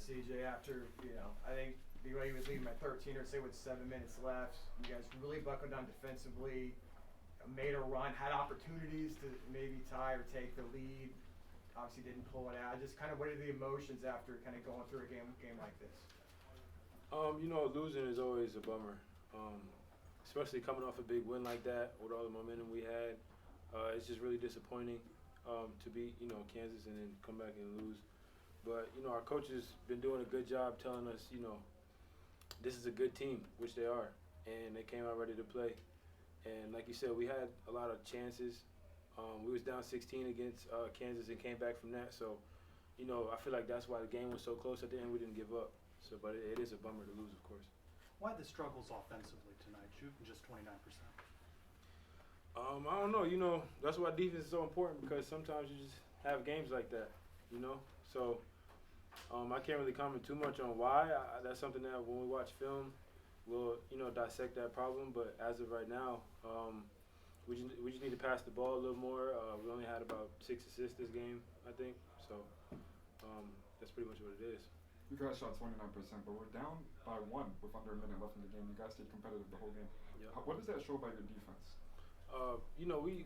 CJ, after, I think BYU was leading by 13 or say with 7 minutes left. You guys really buckled down defensively, made a run, had opportunities to maybe tie or take the lead. Obviously didn't pull it out. Just kind of what are the emotions after kind of going through a game like this? Losing is always a bummer, especially coming off a big win like that with all the momentum we had. It's just really disappointing to beat, Kansas and then come back and lose. But, our coaches been doing a good job telling us, this is a good team, which they are, and they came out ready to play. And like you said, we had a lot of chances. We was down 16 against Kansas and came back from that. So, I feel like that's why the game was so close at the end. We didn't give up. So, but it is a bummer to lose, of course. Why the struggles offensively tonight, shooting just 29%? I don't know. That's why defense is so important because sometimes you just have games like that, So I can't really comment too much on why. That's something that when we watch film, we'll, dissect that problem. But as of right now, we just need to pass the ball a little more. We only had about 6 assists this game, I think. So that's pretty much what it is. You guys shot 29%, but we're down by 1 with under a minute left in the game. You guys stayed competitive the whole game. Yep. What does that show about your defense?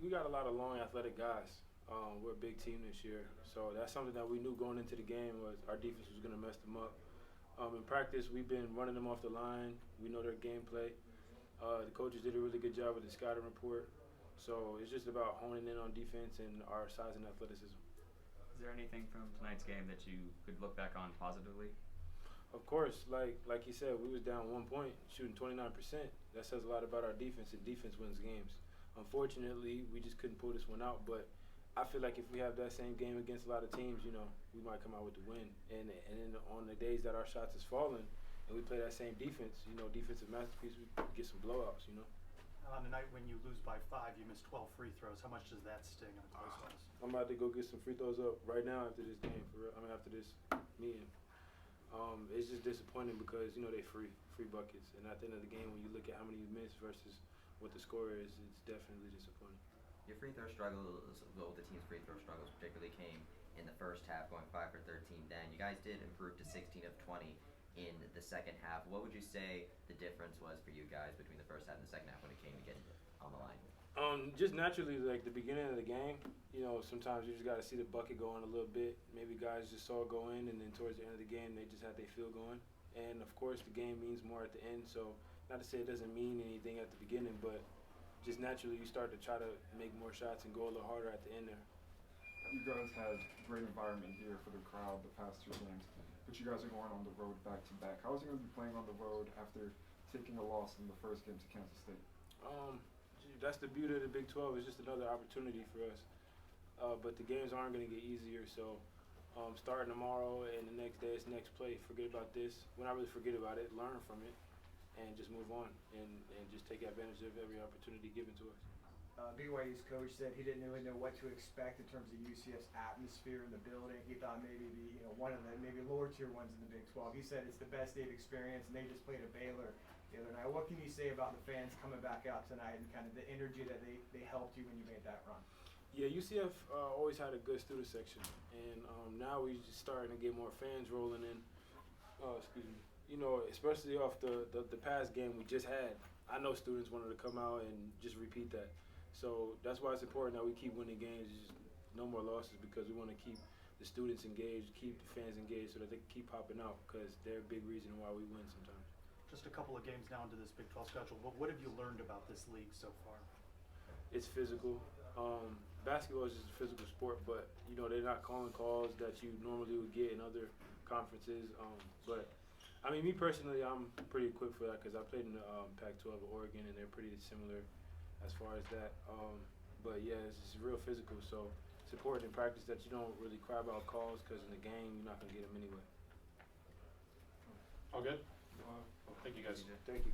We got a lot of long, athletic guys. We're a big team this year, so that's something that we knew going into the game was our defense was going to mess them up. In practice, we've been running them off the line. We know their gameplay. The coaches did a really good job with the scouting report. So it's just about honing in on defense and our size and athleticism. Is there anything from tonight's game that you could look back on positively? Of course, like you said, we was down 1 point, shooting 29%. That says a lot about our defense, and defense wins games. Unfortunately, we just couldn't pull this one out, but I feel like if we have that same game against a lot of teams, we might come out with the win. And then on the days that our shots is falling and we play that same defense, defensive masterpiece, we get some blowouts, On the night when you lose by 5, you miss 12 free throws. How much does that sting on close ones? I'm about to go get some free throws up right now after this game, after this meeting. It's just disappointing because, they free buckets. And at the end of the game, when you look at how many you miss versus what the score is, it's definitely disappointing. Your free throw struggles, the team's free throw struggles particularly came in the first half, going 5 for 13 then. You guys did improve to 16 of 20 in the second half. What would you say the difference was for you guys between the first half and the second half when it came to getting on the line? Just naturally, like the beginning of the game, sometimes you just got to see the bucket going a little bit. Maybe guys just saw it go in, and then towards the end of the game, they just had their feel going. And, of course, the game means more at the end. So not to say it doesn't mean anything at the beginning, but just naturally you start to try to make more shots and go a little harder at the end there. You guys had great environment here for the crowd the past 2 games, but you guys are going on the road back-to-back. How is it going to be playing on the road after taking a loss in the first game to Kansas State? That's the beauty of the Big 12. It's just another opportunity for us. But the games aren't going to get easier, so starting tomorrow and the next day, it's next play. Forget about this. Well, not really forget about it. Learn from it and just move on and just take advantage of every opportunity given to us. BYU's coach said he didn't really know what to expect in terms of UCF's atmosphere in the building. He thought maybe one of the maybe lower tier ones in the Big 12. He said it's the best they've experienced, and they just played a Baylor the other night. What can you say about the fans coming back out tonight and kind of the energy that they helped you when you made that run? Yeah, UCF always had a good student section, and now we're just starting to get more fans rolling in. Especially off the past game we just had. I know students wanted to come out and just repeat that. So that's why it's important that we keep winning games. Just no more losses because we want to keep the students engaged, keep the fans engaged so that they can keep popping out because they're a big reason why we win sometimes. Just a couple of games now into this Big 12 schedule, but what have you learned about this league so far? It's physical. Basketball is just a physical sport, but they're not calling calls that you normally would get in other conferences. But I mean, me personally, I'm pretty equipped for that because I played in the Pac-12 at Oregon, and they're pretty similar as far as that. But yeah, it's just real physical. So it's important in practice that you don't really cry about calls because in the game you're not gonna get them anyway. All good? Thank you guys. Thank you.